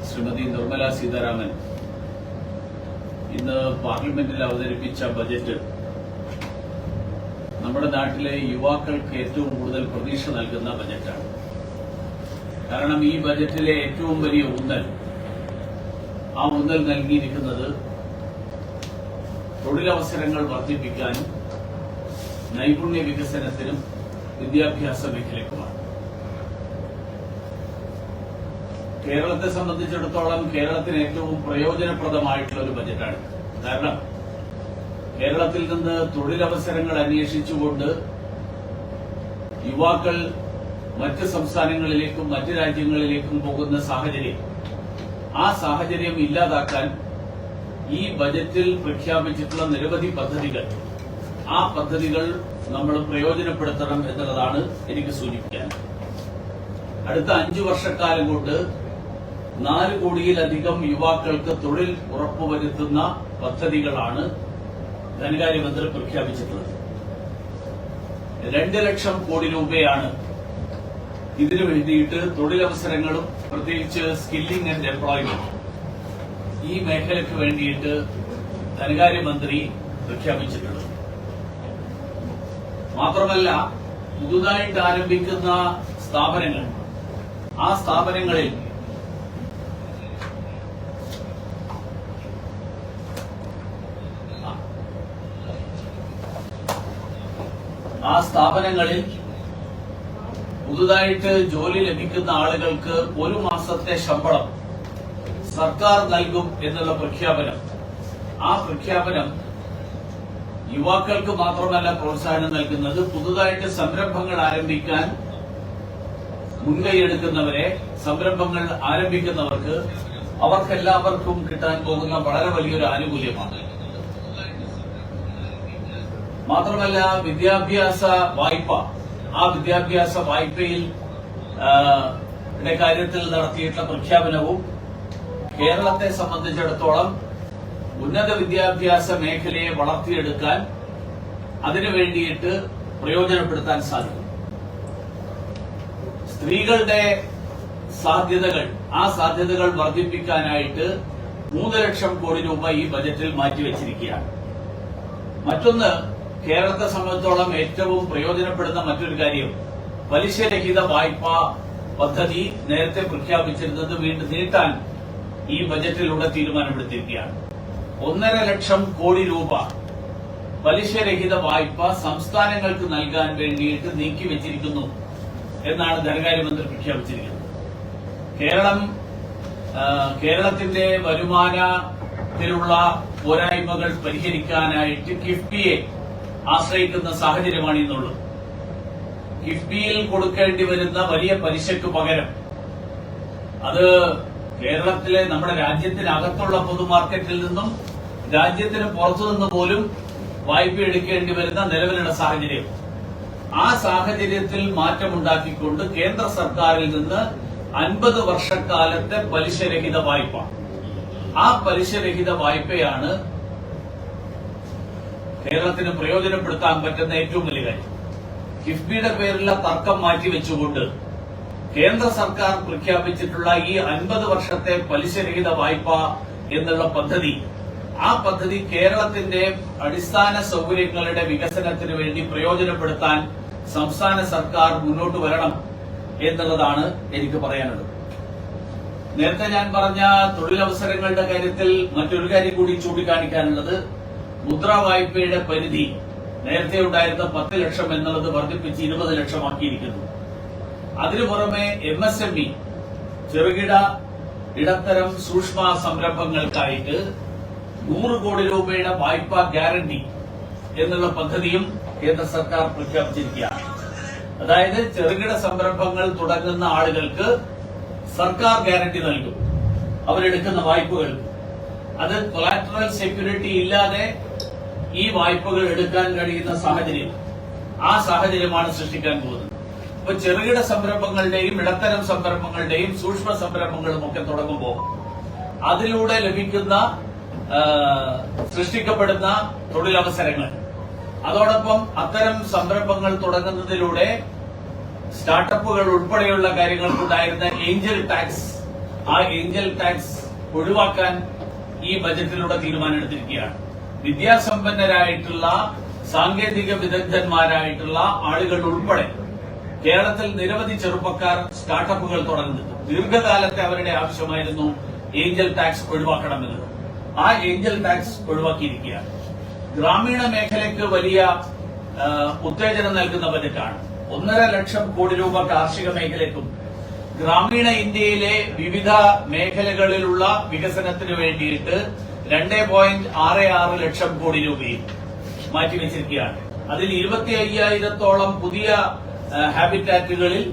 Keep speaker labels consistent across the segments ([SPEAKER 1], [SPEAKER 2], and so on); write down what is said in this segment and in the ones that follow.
[SPEAKER 1] ശ്രീമതി നിർമ്മല സീതാരാമൻ ഇന്ന് പാർലമെന്റിൽ അവതരിപ്പിച്ച ബജറ്റ് നമ്മുടെ നാട്ടിലെ യുവാക്കൾക്ക് ഏറ്റവും കൂടുതൽ പ്രതീക്ഷ നൽകുന്ന ബജറ്റാണ്. കാരണം ഈ ബജറ്റിലെ ഏറ്റവും വലിയ ഊന്നൽ നൽകിയിരിക്കുന്നത് തൊഴിലവസരങ്ങൾ വർദ്ധിപ്പിക്കാനും നൈപുണ്യ വികസനത്തിനും വിദ്യാഭ്യാസ മേഖലയ്ക്കുമാണ്. കേരളത്തെ സംബന്ധിച്ചിടത്തോളം കേരളത്തിന് ഏറ്റവും പ്രയോജനപ്രദമായിട്ടുള്ള ഒരു ബജറ്റാണ്. കാരണം കേരളത്തിൽ നിന്ന് തൊഴിലവസരങ്ങൾ അന്വേഷിച്ചുകൊണ്ട് യുവാക്കൾ മറ്റ് സംസ്ഥാനങ്ങളിലേക്കും മറ്റ് രാജ്യങ്ങളിലേക്കും പോകുന്ന സാഹചര്യം, ആ സാഹചര്യം ഇല്ലാതാക്കാൻ ഈ ബജറ്റിൽ പ്രഖ്യാപിച്ചിട്ടുള്ള നിരവധി പദ്ധതികൾ, ആ പദ്ധതികൾ നമ്മൾ പ്രയോജനപ്പെടുത്തണം എന്നുള്ളതാണ് എനിക്ക് സൂചിപ്പിക്കാൻ. അടുത്ത 5 വർഷക്കാലം കൊണ്ട് 4 കോടിയിലധികം യുവാക്കൾക്ക് തൊഴിൽ ഉറപ്പുവരുത്തുന്ന പദ്ധതികളാണ് ധനകാര്യമന്ത്രി പ്രഖ്യാപിച്ചിട്ടുള്ളത്. 2 ലക്ഷം കോടി രൂപയാണ് ഇതിനു വേണ്ടിയിട്ട് തൊഴിലവസരങ്ങളും പ്രത്യേകിച്ച് സ്കില്ലിംഗ് ആൻഡ് എംപ്ലോയ്മെന്റ് ഈ മേഖലയ്ക്ക് വേണ്ടിയിട്ട് ധനകാര്യമന്ത്രി പ്രഖ്യാപിച്ചിട്ടുള്ളത്. മാത്രമല്ല, പുതുതായിട്ട് ആരംഭിക്കുന്ന സ്ഥാപനങ്ങൾ, ആ സ്ഥാപനങ്ങളിൽ പുതുതായിട്ട് ജോലി ലഭിക്കുന്ന ആളുകൾക്ക് 1 മാസത്തെ ശമ്പളം സർക്കാർ നൽകും എന്നുള്ള പ്രഖ്യാപനം, ആ പ്രഖ്യാപനം യുവാക്കൾക്ക് മാത്രമല്ല പ്രോത്സാഹനം നൽകുന്നത്, പുതുതായിട്ട് സംരംഭങ്ങൾ ആരംഭിക്കാൻ മുൻകൈയെടുക്കുന്നവരെ, സംരംഭങ്ങൾ ആരംഭിക്കുന്നവർക്ക്, അവർക്കെല്ലാവർക്കും കിട്ടാൻ പോകുന്ന വളരെ വലിയൊരു ആനുകൂല്യമാണ്. മാത്രമല്ല, വിദ്യാഭ്യാസ വായ്പ, ആ വിദ്യാഭ്യാസ വായ്പയിൽ കാര്യത്തിൽ നടത്തിയിട്ടുള്ള പ്രഖ്യാപനവും കേരളത്തെ സംബന്ധിച്ചിടത്തോളം ഉന്നത വിദ്യാഭ്യാസ മേഖലയെ വളർത്തിയെടുക്കാൻ, അതിനു വേണ്ടിയിട്ട് പ്രയോജനപ്പെടുത്താൻ സാധിക്കും. സ്ത്രീകളുടെ സാധ്യതകൾ, ആ സാധ്യതകൾ വർദ്ധിപ്പിക്കാനായിട്ട് 3 ലക്ഷം കോടി രൂപ ഈ ബജറ്റിൽ മാറ്റിവെച്ചിരിക്കുകയാണ്. മറ്റൊന്ന്, കേരളത്തെ സംബന്ധിച്ചോളം ഏറ്റവും പ്രയോജനപ്പെടുന്ന മറ്റൊരു കാര്യം, പലിശരഹിത വായ്പാ പദ്ധതി നേരത്തെ പ്രഖ്യാപിച്ചിരുന്നത് വീണ്ടും നീട്ടാൻ ഈ ബജറ്റിലൂടെ തീരുമാനമെടുത്തിരിക്കുകയാണ്. 1.5 ലക്ഷം കോടി രൂപ പലിശരഹിത വായ്പ സംസ്ഥാനങ്ങൾക്ക് നൽകാൻ വേണ്ടിയിട്ട് നീക്കിവെച്ചിരിക്കുന്നു എന്നാണ് ധനകാര്യമന്ത്രി പ്രഖ്യാപിച്ചിരിക്കുന്നത്. കേരളത്തിന്റെ വരുമാനത്തിലുള്ള പോരായ്മകൾ പരിഹരിക്കാനായിട്ട് കിഫ്ബിയെ ആശ്രയിക്കുന്ന സാഹചര്യമാണ് ഇന്നുള്ളത്. കിഫ്ബിയിൽ കൊടുക്കേണ്ടി വരുന്ന വലിയ പലിശയ്ക്ക് പകരം അത് കേരളത്തിലെ, നമ്മുടെ രാജ്യത്തിനകത്തുള്ള പൊതുമാർക്കറ്റിൽ നിന്നും രാജ്യത്തിന് പുറത്തുനിന്ന് പോലും വായ്പ എടുക്കേണ്ടി വരുന്ന നിലവിലുള്ള സാഹചര്യം, ആ സാഹചര്യത്തിൽ മാറ്റമുണ്ടാക്കിക്കൊണ്ട് കേന്ദ്ര സർക്കാരിൽ നിന്ന് 50 വർഷക്കാലത്തെ പലിശരഹിത വായ്പ, ആ പലിശരഹിത വായ്പയാണ് കേരളത്തിന് പ്രയോജനപ്പെടുത്താൻ പറ്റുന്ന ഏറ്റവും വലിയ കാര്യം. കിഫ്ബിയുടെ പേരിലുള്ള തർക്കം മാറ്റിവെച്ചുകൊണ്ട് കേന്ദ്ര സർക്കാർ പ്രഖ്യാപിച്ചിട്ടുള്ള ഈ 50 വർഷത്തെ പലിശരഹിത വായ്പ എന്നുള്ള പദ്ധതി, ആ പദ്ധതി കേരളത്തിന്റെ അടിസ്ഥാന സൌകര്യങ്ങളുടെ വികസനത്തിന് വേണ്ടി പ്രയോജനപ്പെടുത്താൻ സംസ്ഥാന സർക്കാർ മുന്നോട്ട് വരണം എന്നുള്ളതാണ് എനിക്ക് പറയാനുള്ളത്. നേരത്തെ ഞാൻ പറഞ്ഞ തൊഴിലവസരങ്ങളുടെ കാര്യത്തിൽ മറ്റൊരു കാര്യം കൂടി ചൂണ്ടിക്കാണിക്കാനുള്ളത്, മുദ്രാ വായ്പയുടെ പരിധി നേരത്തെ ഉണ്ടായിരുന്ന 10 ലക്ഷം എന്നുള്ളത് വർദ്ധിപ്പിച്ച് 20 ലക്ഷമാക്കിയിരിക്കുന്നു. അതിനു പുറമെ MSME, ചെറുകിട ഇടത്തരം സൂക്ഷ്മ സംരംഭങ്ങൾക്കായിട്ട് 100 കോടി രൂപയുടെ വായ്പാ ഗ്യാരണ്ടി എന്നുള്ള പദ്ധതിയും കേന്ദ്ര സർക്കാർ പ്രഖ്യാപിച്ചിരിക്കുകയാണ്. അതായത് ചെറുകിട സംരംഭങ്ങൾ തുടങ്ങുന്ന ആളുകൾക്ക് സർക്കാർ ഗ്യാരണ്ടി നൽകും അവരെടുക്കുന്ന വായ്പകൾ. അത് കൊളാറ്ററൽ സെക്യൂരിറ്റി ഇല്ലാതെ ഈ വായ്പകൾ എടുക്കാൻ കഴിയുന്ന സാഹചര്യം, ആ സാഹചര്യമാണ് സൃഷ്ടിക്കാൻ പോകുന്നത്. ഇപ്പൊ ചെറുകിട സംരംഭങ്ങളുടെയും ഇടത്തരം സംരംഭങ്ങളുടെയും സൂക്ഷ്മ സംരംഭങ്ങളും ഒക്കെ തുടങ്ങുമ്പോൾ അതിലൂടെ ലഭിക്കുന്ന സൃഷ്ടിക്കപ്പെടുന്ന തൊഴിലവസരങ്ങൾ, അതോടൊപ്പം അത്തരം സംരംഭങ്ങൾ തുടങ്ങുന്നതിലൂടെ സ്റ്റാർട്ടപ്പുകൾ ഉൾപ്പെടെയുള്ള കാര്യങ്ങൾക്കുണ്ടായിരുന്ന ഏഞ്ചൽ ടാക്സ് ആ ഏഞ്ചൽ ടാക്സ് ഒഴിവാക്കാൻ ഈ ബജറ്റിലൂടെ തീരുമാനമെടുത്തിരിക്കുകയാണ്. വിദ്യാസമ്പന്നരായിട്ടുള്ള സാങ്കേതിക വിദഗ്ധന്മാരായിട്ടുള്ള ആളുകൾ ഉൾപ്പെടെ കേരളത്തിൽ നിരവധി ചെറുപ്പക്കാർ സ്റ്റാർട്ടപ്പുകൾ തുടങ്ങുന്നുണ്ട്. ദീർഘകാലത്തെ അവരുടെ ആവശ്യമായിരുന്നു ഏഞ്ചൽ ടാക്സ് ഒഴിവാക്കണമെന്നത്. ആ ഏഞ്ചൽ ടാക്സ് ഒഴിവാക്കിയിരിക്കുകയാണ്. ഗ്രാമീണ മേഖലയ്ക്ക് വലിയ ഉത്തേജനം നൽകുന്ന ബജറ്റാണ്. 1.5 ലക്ഷം കോടി രൂപ കാർഷിക മേഖലയ്ക്കും ഗ്രാമീണ ഇന്ത്യയിലെ വിവിധ മേഖലകളിലുള്ള വികസനത്തിന് വേണ്ടിയിട്ട് 2.66 ലക്ഷം കോടി രൂപയും മാറ്റിവെച്ചിരിക്കുകയാണ്. അതിൽ 25,000-ഓളം പുതിയ ഹാബിറ്റാറ്റുകളിൽ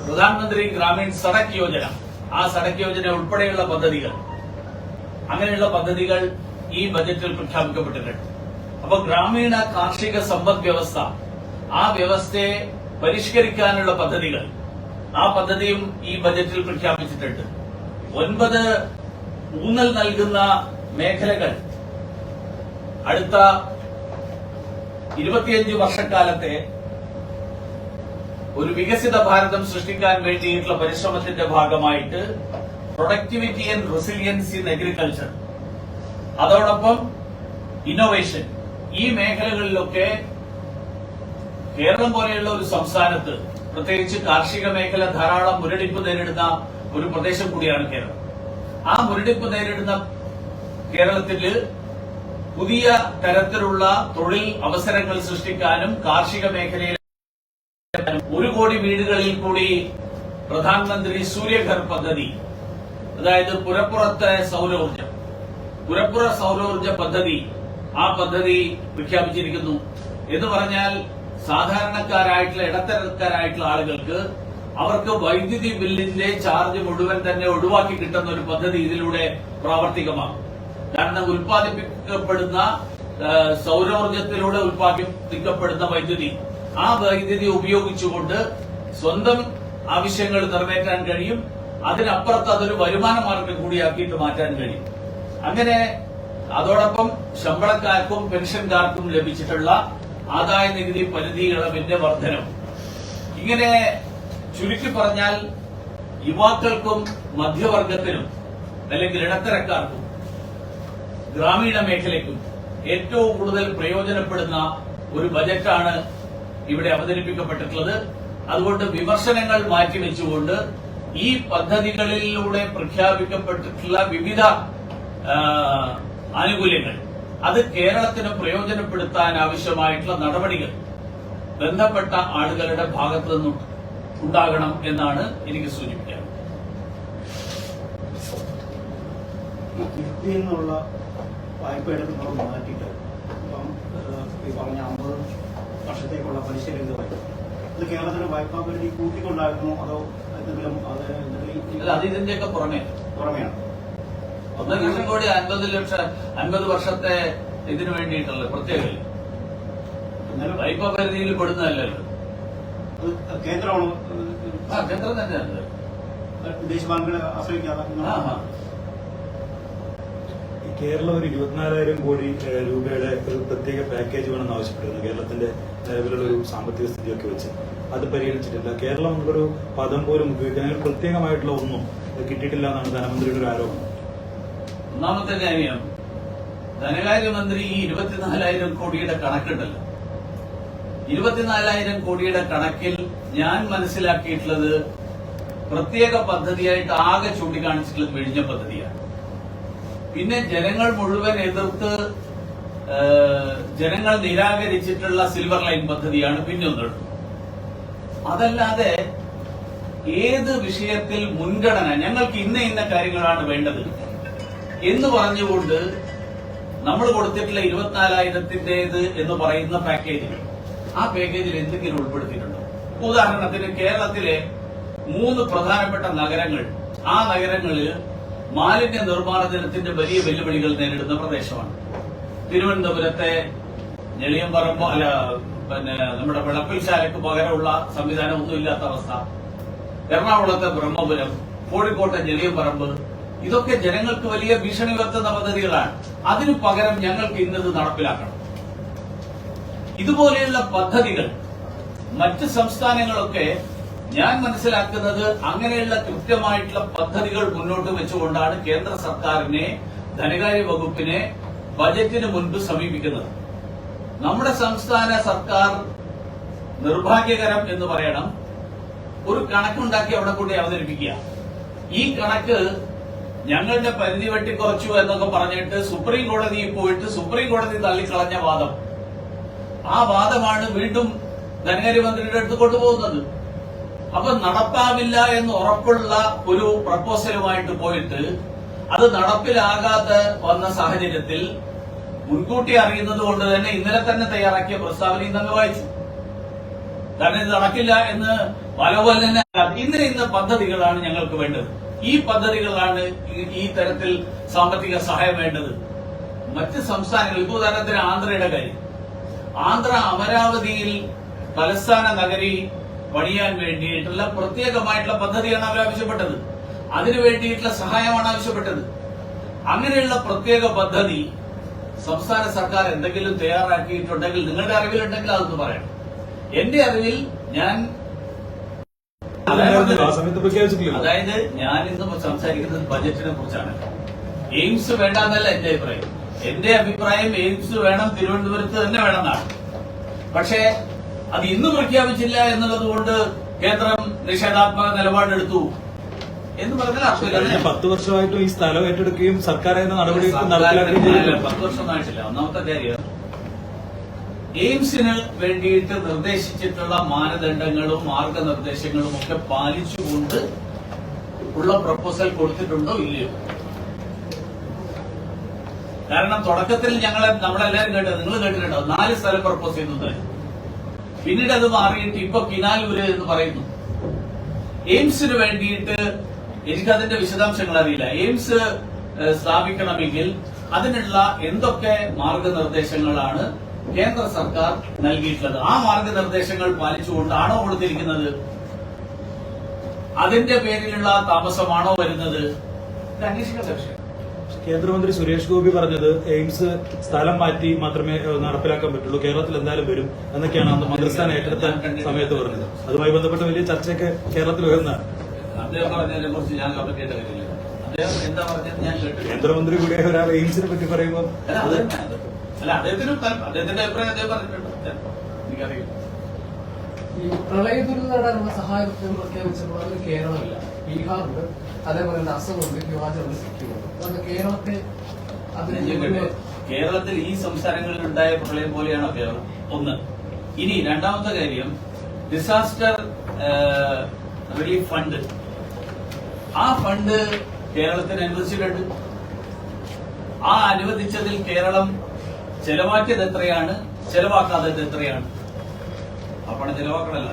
[SPEAKER 1] പ്രധാനമന്ത്രി ഗ്രാമീൺ സഡക് യോജന, ആ സഡക് യോജന ഉൾപ്പെടെയുള്ള പദ്ധതികൾ, അങ്ങനെയുള്ള പദ്ധതികൾ ഈ ബജറ്റിൽ പ്രഖ്യാപിക്കപ്പെട്ടിട്ടുണ്ട്. അപ്പൊ ഗ്രാമീണ കാർഷിക സമ്പദ് വ്യവസ്ഥ, ആ വ്യവസ്ഥയെ പരിഷ്കരിക്കാനുള്ള പദ്ധതികൾ, ആ പദ്ധതിയും ഈ ബജറ്റിൽ പ്രഖ്യാപിച്ചിട്ടുണ്ട്. 9 ഊന്നൽ നൽകുന്ന മേഖലകൾ അടുത്ത 25 വർഷക്കാലത്തെ ഒരു വികസിത ഭാരതം സൃഷ്ടിക്കാൻ വേണ്ടിയിട്ടുള്ള പരിശ്രമത്തിന്റെ ഭാഗമായിട്ട് productivity and resilience in agriculture, അതോടൊപ്പം ഇന്നോവേഷൻ, ഈ മേഖലകളിലൊക്കെ കേരളം പോലെയുള്ള ഒരു സംസ്ഥാനത്ത്, പ്രത്യേകിച്ച് കാർഷിക മേഖല ധാരാളം മുരടിപ്പ് നേരിടുന്ന ഒരു പ്രദേശം കൂടിയാണ് കേരളം. ആ മുരടിപ്പ് നേരിടുന്ന കേരളത്തില് പുതിയ തരത്തിലുള്ള തൊഴിൽ അവസരങ്ങൾ സൃഷ്ടിക്കാനും കാർഷിക മേഖലയിൽ 1 കോടി വീടുകളിൽ കൂടി പ്രധാനമന്ത്രി സൂര്യഘർ പദ്ധതി, അതായത് പുരപ്പുറത്തെ സൗരോർജ്ജം, പുരപ്പുറ സൗരോർജ്ജ പദ്ധതി, ആ പദ്ധതി പ്രഖ്യാപിച്ചിരിക്കുന്നു. എന്ന് പറഞ്ഞാൽ സാധാരണക്കാരായിട്ടുള്ള ഇടത്തരക്കാരായിട്ടുള്ള ആളുകൾക്ക് അവർക്ക് വൈദ്യുതി ബില്ലിന്റെ ചാർജ് മുഴുവൻ തന്നെ ഒഴിവാക്കി കിട്ടുന്ന ഒരു പദ്ധതി ഇതിലൂടെ പ്രാവർത്തികമാകും. കാരണം ഉൽപ്പാദിപ്പിക്കപ്പെടുന്ന സൗരോർജ്ജത്തിലൂടെ ഉൽപ്പാദിപ്പിക്കപ്പെടുന്ന വൈദ്യുതി, ആ വൈദ്യുതി ഉപയോഗിച്ചുകൊണ്ട് സ്വന്തം ആവശ്യങ്ങൾ നിറവേറ്റാൻ കഴിയും. അതിനപ്പുറത്ത് അതൊരു വരുമാന മാർഗം കൂടിയാക്കിയിട്ട് മാറ്റാൻ കഴിയും. അങ്ങനെ അതോടൊപ്പം ശമ്പളക്കാർക്കും പെൻഷൻകാർക്കും ലഭിച്ചിട്ടുള്ള ആദായ നികുതി പരിധി ഇളവിന്റെ വർധനം, ഇങ്ങനെ ചുരുക്കി പറഞ്ഞാൽ യുവാക്കൾക്കും മധ്യവർഗത്തിനും അല്ലെങ്കിൽ ഇടത്തരക്കാർക്കും ഗ്രാമീണ മേഖലയ്ക്കും ഏറ്റവും കൂടുതൽ പ്രയോജനപ്പെടുന്ന ഒരു ബജറ്റാണ് ഇവിടെ അവതരിപ്പിക്കപ്പെട്ടിട്ടുള്ളത്. അതുകൊണ്ട് വിമർശനങ്ങൾ മാറ്റിവെച്ചുകൊണ്ട് ഈ പദ്ധതികളിലൂടെ പ്രഖ്യാപിക്കപ്പെട്ടിട്ടുള്ള വിവിധ ആനുകൂല്യങ്ങൾ, അത് കേരളത്തിന് പ്രയോജനപ്പെടുത്താൻ ആവശ്യമായിട്ടുള്ള നടപടികൾ ബന്ധപ്പെട്ട ആളുകളുടെ ഭാഗത്തു നിന്നും ഉണ്ടാകണം എന്നാണ് എനിക്ക് സൂചിപ്പിക്കാൻ.
[SPEAKER 2] കിഫ്ബിയിൽ നിന്നുള്ള വായ്പ എടുക്കുന്നത് മാറ്റിയിട്ട് ഇപ്പം ഈ പറഞ്ഞ 50 വർഷത്തേക്കുള്ള പലിശരഹിത വായ്പ, ഇത് കേരളത്തിന് വായ്പാ പരിധി കൂട്ടിക്കൊണ്ടായിരുന്നു അതോ എന്തെങ്കിലും
[SPEAKER 1] അത് ഇതിന്റെയൊക്കെ പുറമെയാണ്? 1 ലക്ഷം കോടി 50 വർഷത്തെ ഇതിനു വേണ്ടിയിട്ടുള്ള പ്രത്യേക വായ്പാ പരിധിയിൽ പെടുന്നതല്ലല്ലോ.
[SPEAKER 2] കേന്ദ്രമാണോ?
[SPEAKER 1] കേന്ദ്രം തന്നെയാണ്.
[SPEAKER 2] വിദേശ ബാങ്കുകളെ ആശ്രയിക്കാതെ
[SPEAKER 3] കേരളം ഒരു 24,000 കോടി രൂപയുടെ ഒരു പ്രത്യേക പാക്കേജ് വേണമെന്ന് ആവശ്യപ്പെടുന്നു. കേരളത്തിന്റെ നിലവിലുള്ള ഒരു സാമ്പത്തിക സ്ഥിതിയൊക്കെ വെച്ച് അത് പരിഗണിച്ചിട്ടില്ല. കേരളം ഒരു പദം പോലും ഉപയോഗിക്കാൻ പ്രത്യേകമായിട്ടുള്ള ഒന്നും കിട്ടിയിട്ടില്ല എന്നാണ് ധനമന്ത്രിയുടെ ഒരു ആരോപണം.
[SPEAKER 1] ഒന്നാമത്തെ കാര്യം, ധനകാര്യമന്ത്രി ഈ 24,000 കോടിയുടെ കണക്കുണ്ടല്ലോ, 24,000 കോടിയുടെ കണക്കിൽ ഞാൻ മനസ്സിലാക്കിയിട്ടുള്ളത് പ്രത്യേക പദ്ധതിയായിട്ട് ആകെ ചൂണ്ടിക്കാണിച്ചിട്ടുള്ളത് വിഴിഞ്ഞ പദ്ധതിയാണ്. പിന്നെ ജനങ്ങൾ മുഴുവൻ എതിർത്ത് ജനങ്ങൾ നിരാകരിച്ചിട്ടുള്ള സിൽവർ ലൈൻ പദ്ധതിയാണ് പിന്നൊന്നുള്ളത്. അതല്ലാതെ ഏത് വിഷയത്തിൽ മുൻഗണന, ഞങ്ങൾക്ക് ഇന്ന കാര്യങ്ങളാണ് വേണ്ടത് എന്ന് പറഞ്ഞുകൊണ്ട് നമ്മൾ കൊടുത്തിട്ടുള്ള 24,000-ന്റേത് എന്ന് പറയുന്ന പാക്കേജിൽ, ആ പാക്കേജിൽ എന്തെങ്കിലും ഉൾപ്പെടുത്തിയിട്ടുണ്ടോ? ഉദാഹരണത്തിന് കേരളത്തിലെ 3 പ്രധാനപ്പെട്ട നഗരങ്ങൾ, ആ നഗരങ്ങളിൽ മാലിന്യ നിർമ്മാർജ്ജനത്തിന്റെ വലിയ വെല്ലുവിളികൾ നേരിടുന്ന പ്രദേശമാണ്. തിരുവനന്തപുരത്തെ ഞെളിയമ്പറമ്പ്, നമ്മുടെ വിളപ്പിൽശാലയ്ക്ക് പകരമുള്ള സംവിധാനം ഒന്നുമില്ലാത്ത അവസ്ഥ, എറണാകുളത്തെ ബ്രഹ്മപുരം, കോഴിക്കോട്ടെ ഞെളിയമ്പറമ്പ്, ഇതൊക്കെ ജനങ്ങൾക്ക് വലിയ ഭീഷണി ഉയർത്തുന്ന പദ്ധതികളാണ്. അതിനു പകരം ഞങ്ങൾക്ക് ഇന്നത് നടപ്പിലാക്കണം. ഇതുപോലെയുള്ള പദ്ധതികൾ മറ്റ് സംസ്ഥാനങ്ങളൊക്കെ ഞാൻ മനസ്സിലാക്കുന്നത് അങ്ങനെയുള്ള കൃത്യമായിട്ടുള്ള പദ്ധതികൾ മുന്നോട്ട് വെച്ചുകൊണ്ടാണ് കേന്ദ്ര സർക്കാരിനെ, ധനകാര്യ വകുപ്പിനെ ബജറ്റിന് മുൻപ് സമീപിക്കുന്നത്. നമ്മുടെ സംസ്ഥാന സർക്കാർ നിർഭാഗ്യകരം എന്ന് പറയണം, ഒരു കണക്കുണ്ടാക്കി അവിടെ കൂടി അവതരിപ്പിക്കുക. ഈ കണക്ക് ഞങ്ങളുടെ പരിധി വെട്ടിക്കുറച്ചു എന്നൊക്കെ പറഞ്ഞിട്ട് സുപ്രീം കോടതിയിൽ പോയിട്ട് സുപ്രീം കോടതി തള്ളിക്കളഞ്ഞ വാദം, ആ വാദമാണ് വീണ്ടും ധനകാര്യമന്ത്രിയുടെ അടുത്ത് കൊണ്ടുപോകുന്നത്. അപ്പൊ നടപ്പാവില്ല എന്ന് ഉറപ്പുള്ള ഒരു പ്രപ്പോസലുമായിട്ട് പോയിട്ട് അത് നടപ്പിലാകാതെ വന്ന സാഹചര്യത്തിൽ മുൻകൂട്ടി അറിയുന്നത് കൊണ്ട് തന്നെ ഇന്നലെ തന്നെ തയ്യാറാക്കിയ പ്രസ്താവന ഇന്നങ്ങ് വായിച്ചു. കാരണം ഇത് നടക്കില്ല എന്ന് പലപോലെ തന്നെ ഇന്ന പദ്ധതികളാണ് ഞങ്ങൾക്ക് വേണ്ടത്, ഈ പദ്ധതികളാണ് ഈ തരത്തിൽ സാമ്പത്തിക സഹായം വേണ്ടത്. മറ്റ് സംസ്ഥാനങ്ങൾ, ഇപ്പോൾ ഉദാഹരണത്തിന് ആന്ധ്രയുടെ കാര്യം, ആന്ധ്ര അമരാവതിയിൽ തലസ്ഥാന നഗരി പണിയാൻ വേണ്ടിയിട്ടുള്ള പ്രത്യേകമായിട്ടുള്ള പദ്ധതിയാണ് അവർ ആവശ്യപ്പെട്ടത്. അതിനു വേണ്ടിയിട്ടുള്ള സഹായമാണ് ആവശ്യപ്പെട്ടത്. അങ്ങനെയുള്ള പ്രത്യേക പദ്ധതി സംസ്ഥാന സർക്കാർ എന്തെങ്കിലും തയ്യാറാക്കിയിട്ടുണ്ടെങ്കിൽ, നിങ്ങളുടെ അറിവിലുണ്ടെങ്കിൽ അതൊന്ന് പറയണം. എന്റെ അറിവിൽ ഞാൻ അതായത് ഞാൻ ഇന്ന് സംസാരിക്കുന്നത് ബജറ്റിനെ കുറിച്ചാണ്. എയിംസ് വേണ്ടെന്നല്ല എന്റെ അഭിപ്രായം. എന്റെ അഭിപ്രായം എയിംസ് വേണം, തിരുവനന്തപുരത്ത് തന്നെ വേണമെന്നാണ്. പക്ഷേ അത് ഇന്ന് പ്രഖ്യാപിച്ചില്ല എന്നുള്ളത് കൊണ്ട് കേന്ദ്രം നിഷേധാത്മക നിലപാടെടുത്തു എന്ന് പറഞ്ഞാൽ അർത്ഥമില്ല.
[SPEAKER 3] 10 വർഷമായിട്ടും ഈ സ്ഥലം ഏറ്റെടുക്കുകയും സർക്കാർ നടപടി നടപ്പിലാക്കുകയും
[SPEAKER 1] 10 വർഷമായിട്ടില്ല. ഒന്നാമത്തെ കാര്യം, എയിംസിന് വേണ്ടിയിട്ട് നിർദ്ദേശിച്ചിട്ടുള്ള മാനദണ്ഡങ്ങളും മാർഗനിർദ്ദേശങ്ങളും ഒക്കെ പാലിച്ചുകൊണ്ട് ഉള്ള പ്രപ്പോസൽ കൊടുത്തിട്ടുണ്ടോ ഇല്ലയോ? കാരണം തുടക്കത്തിൽ നമ്മളെല്ലാവരും കേട്ടത്, നിങ്ങൾ കേട്ടിട്ടുണ്ടോ, 4 സ്ഥലം പ്രപ്പോസ് ചെയ്യുന്നത്. പിന്നീട് അത് മാറിയിട്ട് ഇപ്പൊ കിനാലൂര് എന്ന് പറയുന്നു. എയിംസിന് വേണ്ടിയിട്ട് എനിക്കതിന്റെ വിശദാംശങ്ങൾ അറിയില്ല. എയിംസ് സ്ഥാപിക്കണമെങ്കിൽ അതിനുള്ള എന്തൊക്കെ മാർഗനിർദ്ദേശങ്ങളാണ് കേന്ദ്ര സർക്കാർ നൽകിയിട്ടുള്ളത്? ആ മാർഗനിർദ്ദേശങ്ങൾ പാലിച്ചുകൊണ്ടാണോ കൊടുത്തിരിക്കുന്നത്? അതിന്റെ പേരിലുള്ള താമസമാണോ വരുന്നത്? ഇത് അന്വേഷിക്കേണ്ട വിഷയം.
[SPEAKER 3] കേന്ദ്രമന്ത്രി സുരേഷ് ഗോപി പറഞ്ഞത് എയിംസ് സ്ഥലം മാറ്റി മാത്രമേ നടപ്പിലാക്കാൻ പറ്റുള്ളൂ, കേരളത്തിൽ എന്തായാലും വരും എന്നൊക്കെയാണ് അന്ന് മന്ത്രിസ്ഥാനം ഏറ്റെടുത്ത സമയത്ത് പറഞ്ഞത്. അതുമായി ബന്ധപ്പെട്ട വലിയ ചർച്ചയൊക്കെ കേരളത്തിൽ ഉയർന്നതാണ്.
[SPEAKER 1] അദ്ദേഹം പറഞ്ഞതിനെ കുറിച്ച് ഞാൻ കമന്റ് ചെയ്യേണ്ട കാര്യമില്ല. അദ്ദേഹം എന്താ പറഞ്ഞത് ഞാൻ കേട്ടു.
[SPEAKER 3] കേന്ദ്രമന്ത്രി കൂടെ ഒരാൾ എയിംസിനെ പറ്റി പറയുമ്പോൾ
[SPEAKER 1] അദ്ദേഹത്തിന്റെ അഭിപ്രായം അദ്ദേഹം പറഞ്ഞിട്ടുണ്ട്, എനിക്കറിയില്ല.
[SPEAKER 4] ഈ പ്രളയ ദുരിതം സഹായം പ്രഖ്യാപിച്ചപ്പോൾ അതിൽ കേരളമില്ല, ബീഹാറുണ്ട്, അതേപോലെ തന്നെ അസമുണ്ട്, ഹിമാചലുണ്ട്, സിക്കിമുണ്ട്. അതൊക്കെ കേരളത്തെ
[SPEAKER 1] കേരളത്തിൽ ഈ സംസ്ഥാനങ്ങളിൽ ഉണ്ടായ പ്രളയം പോലെയാണോ കേരളം? ഒന്ന്. ഇനി രണ്ടാമത്തെ കാര്യം, ഡിസാസ്റ്റർ റിലീഫ് ഫണ്ട്, ആ ഫണ്ട് കേരളത്തിന് അനുവദിച്ചിട്ടുണ്ട്. ആ അനുവദിച്ചതിൽ കേരളം ചെലവാക്കിയത് എത്രയാണ്, ചെലവാക്കാത്തത് എത്രയാണ്? ആ പണം ചെലവാക്കണല്ല.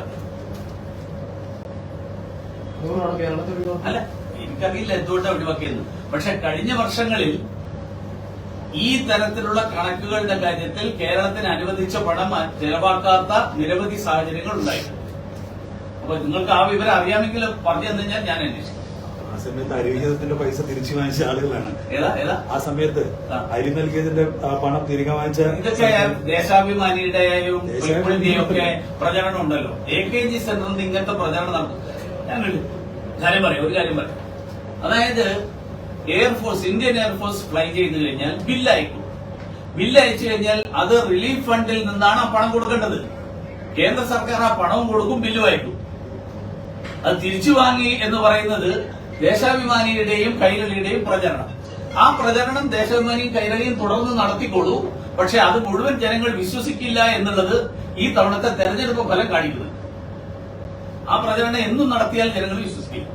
[SPEAKER 1] അല്ല, എനിക്കറിയില്ല എന്തുകൊണ്ടാണ് ഒഴിവാക്കിയത്. പക്ഷെ കഴിഞ്ഞ വർഷങ്ങളിൽ ഈ തരത്തിലുള്ള കണക്കുകളുടെ കാര്യത്തിൽ കേരളത്തിന് അനുവദിച്ച പണം ചെലവാക്കാത്ത നിരവധി സാഹചര്യങ്ങൾ ഉണ്ടായിട്ടുണ്ട്. അപ്പൊ നിങ്ങൾക്ക് ആ വിവരം അറിയാമെങ്കിൽ പറഞ്ഞു തന്നു കഴിഞ്ഞാൽ ഞാൻ അന്വേഷിക്കും.
[SPEAKER 3] ആ സമയത്ത് അരിവിഹിതത്തിന്റെ പൈസ തിരിച്ചു വാങ്ങിച്ച ആളുകളാണ്.
[SPEAKER 1] ഏതാ
[SPEAKER 3] ആ സമയത്ത് അരി നൽകിയതിന്റെ പണം തിരികെ വാങ്ങിച്ച
[SPEAKER 1] ഇതൊക്കെ ദേശാഭിമാനിയുടെയും ഒക്കെ പ്രചരണം ഉണ്ടല്ലോ. AKG സെന്ററിൽ ഇങ്ങനത്തെ പ്രചരണം നടത്തും. ഞാൻ ഒരു കാര്യം പറയാം. അതായത് എയർഫോഴ്സ്, ഇന്ത്യൻ എയർഫോഴ്സ് ഫ്ലൈ ചെയ്തു കഴിഞ്ഞാൽ ബില്ലയക്കും. ബില്ലയച്ചു കഴിഞ്ഞാൽ അത് റിലീഫ് ഫണ്ടിൽ നിന്നാണ് ആ പണം കൊടുക്കേണ്ടത്. കേന്ദ്ര സർക്കാർ ആ പണവും കൊടുക്കും, ബില്ലും അയക്കും. അത് തിരിച്ചു വാങ്ങി എന്ന് പറയുന്നത് ദേശാഭിമാനിയുടെയും കൈരളിയുടെയും പ്രചരണം. ആ പ്രചരണം ദേശാഭിമാനിയും കൈരളിയും തുടർന്ന് നടത്തിക്കൊള്ളൂ. പക്ഷെ അത് മുഴുവൻ ജനങ്ങൾ വിശ്വസിക്കില്ല എന്നുള്ളത് ഈ തവണത്തെ തെരഞ്ഞെടുപ്പ് ഫലം കാണിക്കുന്നത്. ആ പ്രചരണം എന്നും നടത്തിയാൽ ജനങ്ങൾ വിശ്വസിക്കില്ല.